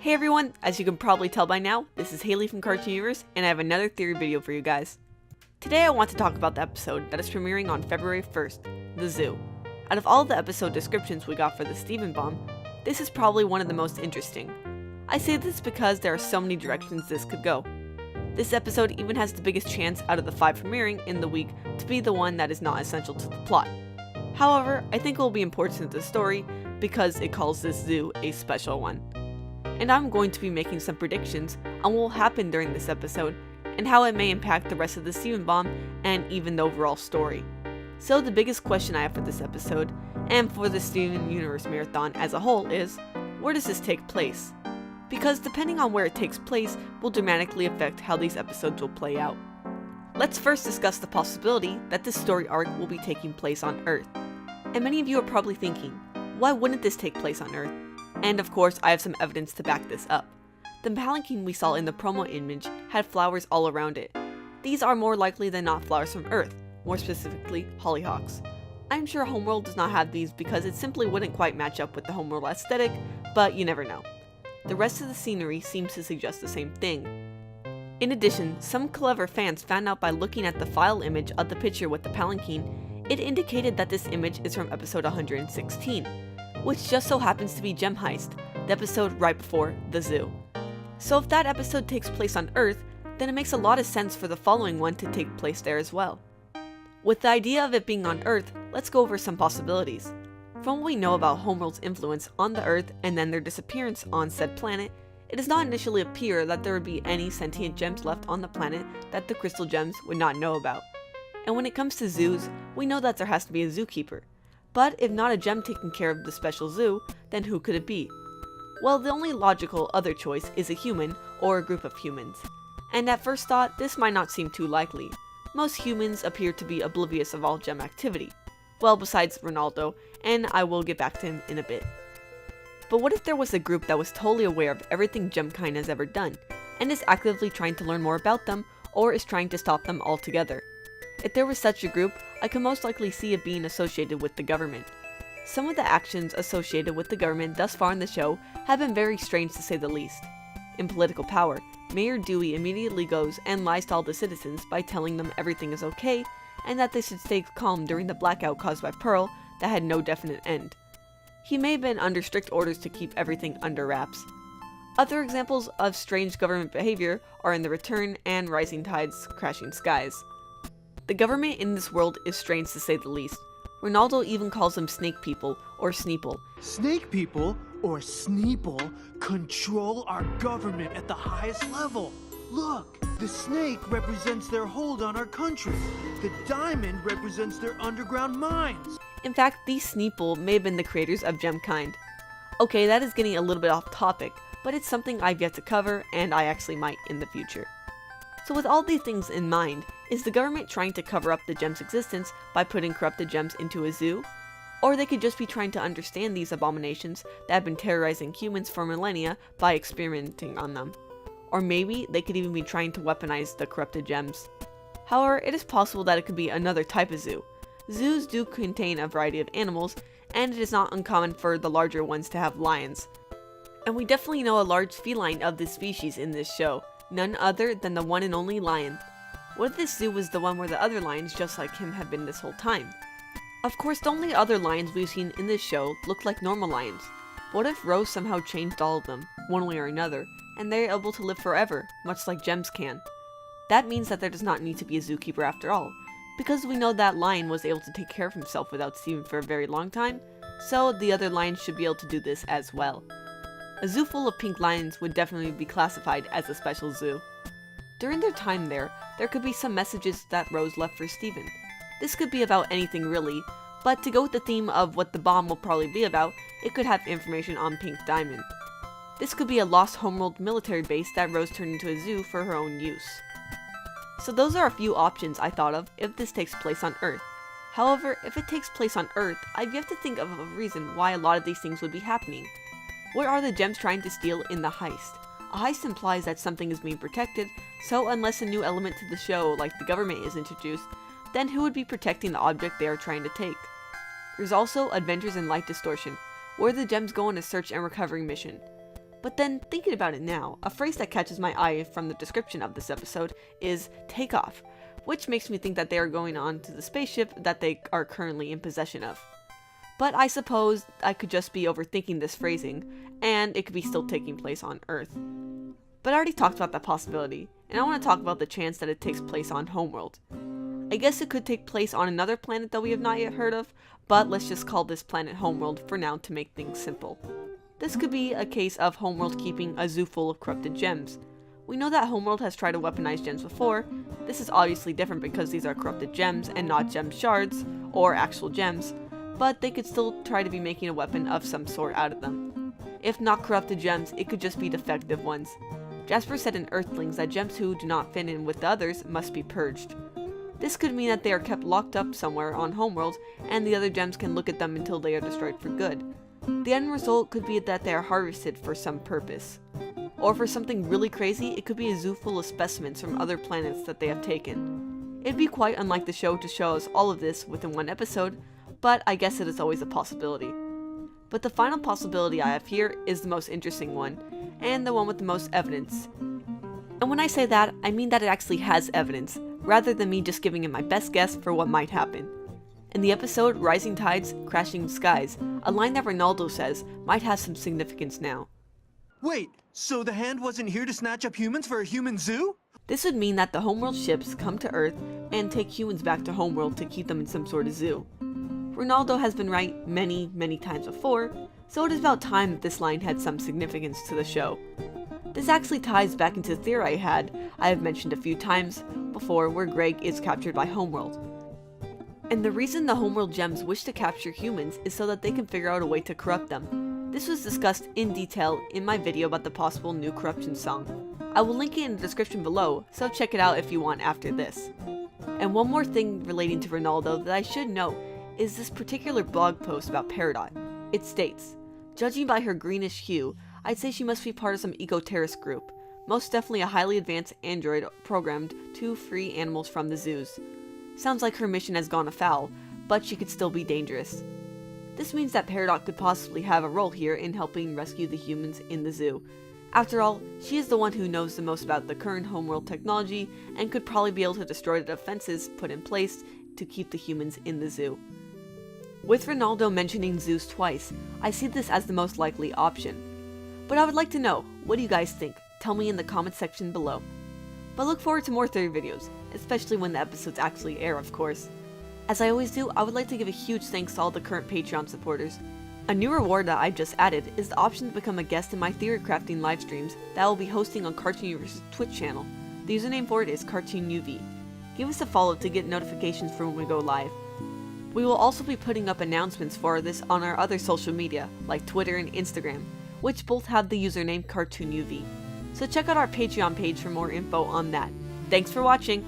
Hey everyone, as you can probably tell by now, this is Haley from Cartooniverse, and I have another theory video for you guys. Today I want to talk about the episode that is premiering on February 1st, The Zoo. Out of all the episode descriptions we got for the Steven Bomb, this is probably one of the most interesting. I say this because there are so many directions this could go. This episode even has the biggest chance out of the 5 premiering in the week to be the one that is not essential to the plot. However, I think it will be important to the story because it calls this zoo a special one. And I'm going to be making some predictions on what will happen during this episode and how it may impact the rest of the Steven Bomb and even the overall story. So the biggest question I have for this episode, and for the Steven Universe Marathon as a whole, is where does this take place? Because depending on where it takes place will dramatically affect how these episodes will play out. Let's first discuss the possibility that this story arc will be taking place on Earth. And many of you are probably thinking, why wouldn't this take place on Earth? And of course, I have some evidence to back this up. The palanquin we saw in the promo image had flowers all around it. These are more likely than not flowers from Earth, more specifically hollyhocks. I'm sure Homeworld does not have these because it simply wouldn't quite match up with the Homeworld aesthetic, but you never know. The rest of the scenery seems to suggest the same thing. In addition, some clever fans found out by looking at the file image of the picture with the palanquin, it indicated that this image is from episode 116, which just so happens to be Gem Heist, the episode right before The Zoo. So if that episode takes place on Earth, then it makes a lot of sense for the following one to take place there as well. With the idea of it being on Earth, let's go over some possibilities. From what we know about Homeworld's influence on the Earth and then their disappearance on said planet, it does not initially appear that there would be any sentient gems left on the planet that the crystal gems would not know about. And when it comes to zoos, we know that there has to be a zookeeper. But if not a gem taking care of the special zoo, then who could it be? Well, the only logical other choice is a human or a group of humans. And at first thought, this might not seem too likely. Most humans appear to be oblivious of all gem activity. Well, besides Ronaldo, and I will get back to him in a bit. But what if there was a group that was totally aware of everything Gemkind has ever done, and is actively trying to learn more about them, or is trying to stop them altogether? If there was such a group, I could most likely see it being associated with the government. Some of the actions associated with the government thus far in the show have been very strange to say the least. In political power, Mayor Dewey immediately goes and lies to all the citizens by telling them everything is okay, and that they should stay calm during the blackout caused by Pearl that had no definite end. He may have been under strict orders to keep everything under wraps. Other examples of strange government behavior are in The Return and Rising Tides, Crashing Skies. The government in this world is strange to say the least. Ronaldo even calls them snake people or Sneeple. Snake people, or Sneeple, control our government at the highest level. Look, the snake represents their hold on our country. The diamond represents their underground mines. In fact, these Sneeple may have been the creators of Gemkind. Okay, that is getting a little bit off topic, but it's something I've yet to cover, and I actually might in the future. So with all these things in mind, is the government trying to cover up the gem's existence by putting corrupted gems into a zoo? Or they could just be trying to understand these abominations that have been terrorizing humans for millennia by experimenting on them. Or maybe they could even be trying to weaponize the corrupted gems. However, it is possible that it could be another type of zoo. Zoos do contain a variety of animals, and it is not uncommon for the larger ones to have lions. And we definitely know a large feline of this species in this show, none other than the one and only lion. What if this zoo was the one where the other lions just like him have been this whole time? Of course, the only other lions we've seen in this show look like normal lions. What if Rose somehow changed all of them, one way or another, and they're able to live forever, much like gems can? That means that there does not need to be a zookeeper after all, because we know that lion was able to take care of himself without Steven for a very long time, so the other lions should be able to do this as well. A zoo full of pink lions would definitely be classified as a special zoo. During their time there could be some messages that Rose left for Steven. This could be about anything really, but to go with the theme of what the bomb will probably be about, it could have information on Pink Diamond. This could be a lost Homeworld military base that Rose turned into a zoo for her own use. So those are a few options I thought of if this takes place on Earth. However, if it takes place on Earth, I've yet to think of a reason why a lot of these things would be happening. What are the gems trying to steal in the heist? A heist implies that something is being protected, so unless a new element to the show, like the government, is introduced, then who would be protecting the object they are trying to take? There's also Adventures in Light Distortion, where the gems go on a search and recovery mission. But then, thinking about it now, a phrase that catches my eye from the description of this episode is takeoff, which makes me think that they are going on to the spaceship that they are currently in possession of. But I suppose I could just be overthinking this phrasing, and it could be still taking place on Earth. But I already talked about that possibility, and I want to talk about the chance that it takes place on Homeworld. I guess it could take place on another planet that we have not yet heard of, but let's just call this planet Homeworld for now to make things simple. This could be a case of Homeworld keeping a zoo full of corrupted gems. We know that Homeworld has tried to weaponize gems before. This is obviously different because these are corrupted gems and not gem shards, or actual gems, but they could still try to be making a weapon of some sort out of them. If not corrupted gems, it could just be defective ones. Jasper said in Earthlings that gems who do not fit in with the others must be purged. This could mean that they are kept locked up somewhere on Homeworld, and the other gems can look at them until they are destroyed for good. The end result could be that they are harvested for some purpose. Or for something really crazy, it could be a zoo full of specimens from other planets that they have taken. It'd be quite unlike the show to show us all of this within one episode, but I guess it is always a possibility. But the final possibility I have here is the most interesting one, and the one with the most evidence. And when I say that, I mean that it actually has evidence, rather than me just giving it my best guess for what might happen. In the episode Rising Tides, Crashing Skies, a line that Ronaldo says might have some significance now. Wait, so the hand wasn't here to snatch up humans for a human zoo? This would mean that the Homeworld ships come to Earth and take humans back to Homeworld to keep them in some sort of zoo. Ronaldo has been right many, many times before, so it is about time that this line had some significance to the show. This actually ties back into the theory I have mentioned a few times before, where Greg is captured by Homeworld. And the reason the Homeworld gems wish to capture humans is so that they can figure out a way to corrupt them. This was discussed in detail in my video about the possible new corruption song. I will link it in the description below, so check it out if you want after this. And one more thing relating to Ronaldo that I should note is this particular blog post about Peridot. It states, "Judging by her greenish hue, I'd say she must be part of some eco-terrorist group. Most definitely a highly advanced android programmed to free animals from the zoos. Sounds like her mission has gone afoul, but she could still be dangerous." This means that Peridot could possibly have a role here in helping rescue the humans in the zoo. After all, she is the one who knows the most about the current Homeworld technology and could probably be able to destroy the defenses put in place to keep the humans in the zoo. With Ronaldo mentioning zoos twice, I see this as the most likely option. But I would like to know, what do you guys think? Tell me in the comment section below. But look forward to more theory videos, especially when the episodes actually air, of course. As I always do, I would like to give a huge thanks to all the current Patreon supporters. A new reward that I've just added is the option to become a guest in my theory crafting live streams that I will be hosting on Cartoon Universe's Twitch channel. The username for it is CartoonUV. Give us a follow to get notifications for when we go live. We will also be putting up announcements for this on our other social media, like Twitter and Instagram, which both have the username CartoonUV. So check out our Patreon page for more info on that. Thanks for watching!